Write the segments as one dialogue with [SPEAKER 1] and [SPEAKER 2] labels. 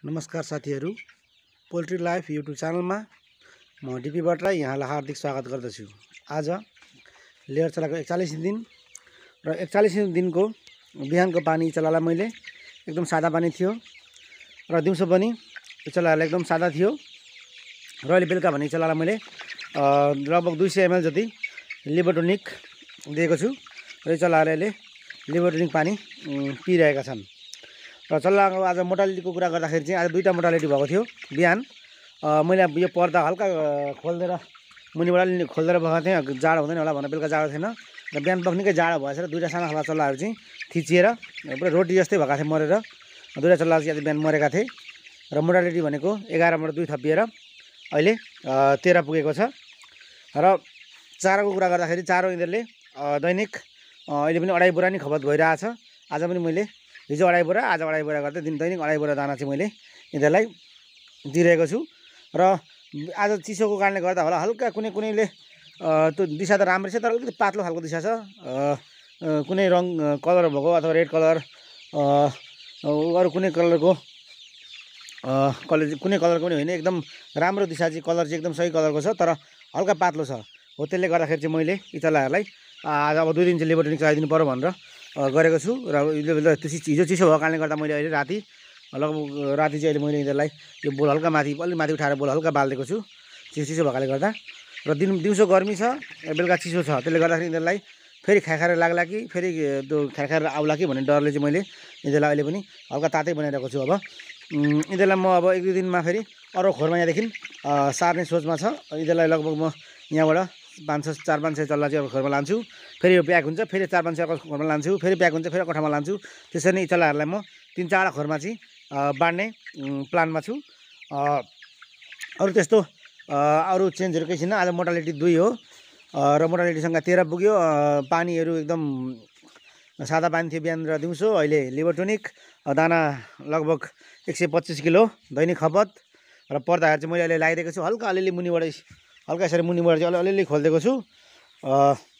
[SPEAKER 1] नमस्कार साथीहरू, poultry life YouTube च्यानलमा म डिपीबाट यहाँलाई हार्दिक स्वागत गर्दछु। आज लेयर चलाएको 41 दिन र 41 दिनको बिहानको पानी चलालाई मैले एकदम सादा पानी थियो र दिउँसो पनि चलालाई एकदम सादा थियो र अहिले बेलुका भने चलालाई मैले लगभग 200 ml जति लिबरटोनिक दिएको छु र चलाले लिबरटोनिक पानी पिइरहेका छन्। र चल्लाको आज मोटालिटीको कुरा गर्दाखेरि चाहिँ आज दुईटा मोटालिटी भएको थियो। बिहान मैले यो पर्दा हल्का खोल्देर मुनिबाट खोल्देर भएको थिएँ, जाडो हुँदैन होला भनेर, बेलुका जाडो थिएन र बिहान निकै जाडो भएछ र दुईटा साना खालका चल्लाहरू चाहिँ थिचिएर पुरा रोटी जस्तै भएका थिए मरेर। दुईटा चल्ला चाहिँ आज बिहान मरेका थिए र मोटालिटी भनेको 11 बाट 2 थपिएर अहिले 13 पुगेको छ। र चारोको कुरा गर्दाखेरि चारो यिनीहरूले दैनिक अहिले पनि 2.5 बोरा नै खपत भइरहेछ। आज पनि मैले हिजो 2.5 बोरा आज 2.5 बोरा गर्दै दैनिक 2.5 बोरा दाना चाहिँ मैले यिनीहरूलाई दिइरहेको छु। र आज चिसोको कारणले गर्दा होला हल्का कुनैले त्यो दिशा त राम्रै छ तर अलिकति पातलो खालको दिशा छ। कुनै रङ कलर भएको अथवा रेड कलर अरू कुनै कलरको कुनै कलरको पनि होइन, एकदम राम्रो दिशा चाहिँ कलर चाहिँ एकदम सही कलरको छ तर हल्का पातलो छ। हो त्यसले गर्दाखेरि चाहिँ मैले यी चल्लाहरूलाई आज अब 2 दिन चाहिँ लिबरटोनिक चलाइदिनु पर्यो भनेर गरेको छु। र हिजो चिसो भएको कारणले गर्दा मैले अहिले राति चाहिँ अहिले मैले यिनीहरूलाई यो बोल हल्का अलि माथि उठाएर बोल हल्का बालिदिएको छु चिसो भएकाले गर्दा। र दिउँसो गर्मी छ, बेलुका चिसो छ, त्यसले गर्दाखेरि यिनीहरूलाई फेरि खाएर लाग्ला कि फेरि त्यो खाएर आउला कि भन्ने डरले चाहिँ मैले यिनीहरूलाई अहिले पनि हल्का तातै बनाइरहेको छु। अब यिनीहरूलाई म अब 1-2 दिनमा फेरि अरू खोरमा यहाँदेखि सार्ने सोचमा छ। यिनीहरूलाई लगभग म यहाँबाट 4-5 चल्ला चाहिँ अब खोरमा लान्छु, फेरि यो प्याक हुन्छ, फेरि 4-5 खोरमा लान्छु, फेरि प्याक हुन्छ, फेरि कोठामा लान्छु। त्यसरी नै यी चल्लाहरूलाई म 3-4 खोरमा चाहिँ बाँड्ने प्लानमा छु। अरू त्यस्तो अरू चेन्जहरू केही छैन। आज मोटालिटी 2 हो र मोटालिटीसँग 13 पुग्यो। पानीहरू एकदम सादा पानी थियो बिहान र दिउँसो। अहिले लिबरटोनिक दाना लगभग 125 किलो दैनिक खपत र पर्दाहरू चाहिँ मैले अहिले लगाइदिएको छु। हल्का अलिअलि मुनिबाट हल्का यसरी मुनिबाट चाहिँ अलिअलि खोलिदिएको छु।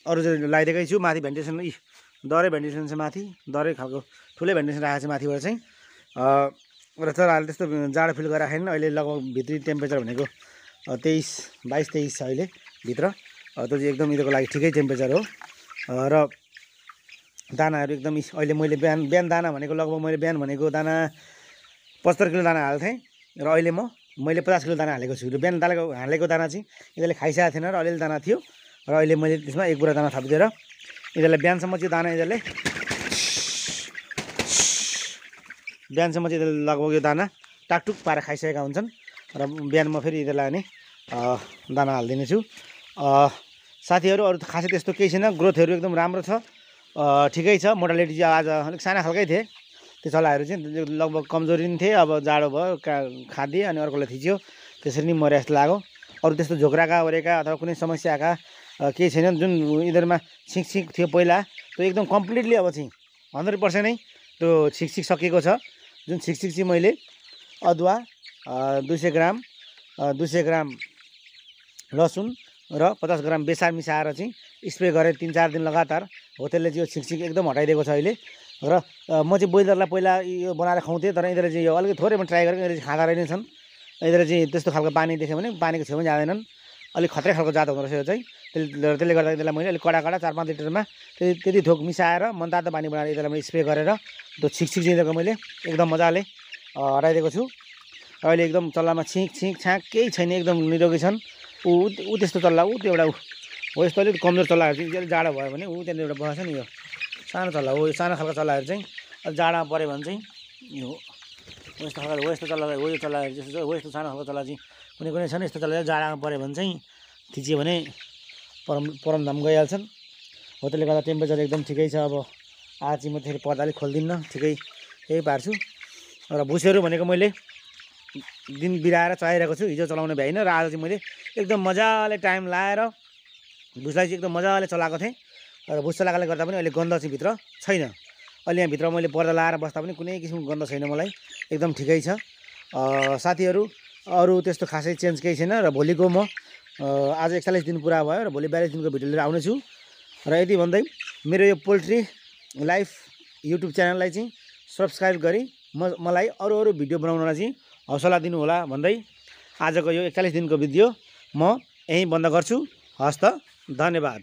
[SPEAKER 1] अरू चाहिँ लगाइदिएकै छु। माथि भेन्टिलेसन दरै भेन्टिलेसन छ, माथि दरै खालको ठुलै भेन्टिलेसन राखेको छ माथिबाट चाहिँ। र चराहरूले त्यस्तो जाडो फिल गरिराखेन। अहिले लगभग भित्री टेम्परेचर भनेको 22-23 छ अहिले भित्र। त्यो चाहिँ एकदम यिनीहरूको लागि ठिकै टेम्परेचर हो। र दानाहरू एकदम अहिले मैले बिहान दाना भनेको लगभग मैले बिहान भनेको दाना 75 किलो दाना हाल्थेँ र अहिले मैले 50 किलो दाना हालेको छु। बिहान हालेको दाना चाहिँ यिनीहरूले खाइसकेको थिएन र अलिअलि दाना थियो र अहिले मैले त्यसमा 1 बोरा दाना थपिदिएर यिनीहरूलाई बिहानसम्म चाहिँ दाना लगभग यो दाना टाकटुक पारेर खाइसकेका हुन्छन् र बिहान म फेरि यिनीहरूलाई नै दाना हालिदिने छु। साथीहरू अरू त खासै त्यस्तो केही छैन। ग्रोथहरू एकदम राम्रो छ, ठिकै छ। मोटालिटी चाहिँ आज अलिक साना खालकै थिए त्यो चल्लाहरू चाहिँ, लगभग कमजोरी पनि थिए। अब जाडो भयो खादिए अनि अर्कोलाई थिच्यो, त्यसरी नै मरे जस्तो लाग्यो। अरू त्यस्तो झोक्राका ओरेका अथवा कुनै समस्याका केही छैन। जुन यिनीहरूमा छिक थियो पहिला त्यो एकदम कम्प्लिटली अब चाहिँ 100% नै त्यो छिक सकिएको छ। जुन छिक चाहिँ मैले अदुवा 200 ग्राम लसुन र 50 ग्राम बेसार मिसाएर चाहिँ स्प्रे गरेँ 3-4 दिन लगातार। हो त्यसले चाहिँ यो छिक एकदम हटाइदिएको छ अहिले। र म चाहिँ ब्रोइलरलाई पहिला यो बनाएर खुवाउँथेँ तर यिनीहरूले चाहिँ यो अलिकति थोरैमा ट्राई गरेर यिनीहरूले खाँदा रहेनछन्। यिनीहरूले चाहिँ त्यस्तो खालको पानी देख्यो भने पानीको छेउमा जाँदैनन्, अलिक खत्रै खालको जात हुँदो रहेछ यो चाहिँ। त्यसले गर्दा यिनीहरूलाई मैले अलिक कडा 4-5 लिटरमा त्यति थोक मिसाएर मनतातो पानी बनाएर यिनीहरूलाई मैले स्प्रे गरेर त्यो छिक यिनीहरूको मैले एकदम मजाले हटाइदिएको छु। र अहिले एकदम चल्लामा छिक छाक केही छैन, एकदम निरोगी छन्। ऊ त्यस्तो चल्ला त्यो एउटा हो यस्तो अलिक कमजोर चल्लाहरू चाहिँ अलिक जाडो भयो भने त्यहाँनिर एउटा बसेछ नि, यो सानो चल्ला हो। यो सानो खालको चल्लाहरू चाहिँ अलिक जाडोमा पऱ्यो भने चाहिँ यो यस्तो खालको हो, यस्तो चल्ला हो। यो चल्लाहरू जस्तो हो यस्तो सानो खालको चल्ला चाहिँ कुनै छन्। यस्तो चल्ला जाडोमा पऱ्यो भने चाहिँ थिच्यो भने परमधाम गइहाल्छन्। हो त्यसले गर्दा टेम्परेचर एकदम ठिकै छ। अब आज चाहिँ म फेरि पर्दा अलिक खोलिदिन्न, ठिकै यही पार्छु। र भुसहरू भनेको मैले दिन बिराएर चलाइरहेको छु, हिजो चलाउनु भ्याइन र आज चाहिँ मैले एकदम मजाले टाइम लाएर भुसलाई चाहिँ एकदम मजाले चलाएको थिएँ। र भुस चलाएकोले गर्दा पनि अहिले गन्ध चाहिँ भित्र छैन। अहिले यहाँभित्र मैले पर्दा लाएर बस्दा पनि कुनै किसिमको गन्ध छैन, मलाई एकदम ठिकै छ। साथीहरू अरू त्यस्तो खासै चेन्ज केही छैन। र भोलिको म आज 41 दिन पुरा भयो र भोलि 42 दिनको भिडियो लिएर आउनेछु। र यति भन्दै मेरो यो पोल्ट्री लाइफ युट्युब च्यानललाई चाहिँ सब्सक्राइब गरी मलाई अरू भिडियो बनाउनलाई चाहिँ हौसला दिनुहोला भन्दै आजको यो 41 दिनको भिडियो म यहीँ बन्द गर्छु। हस्त, धन्यवाद।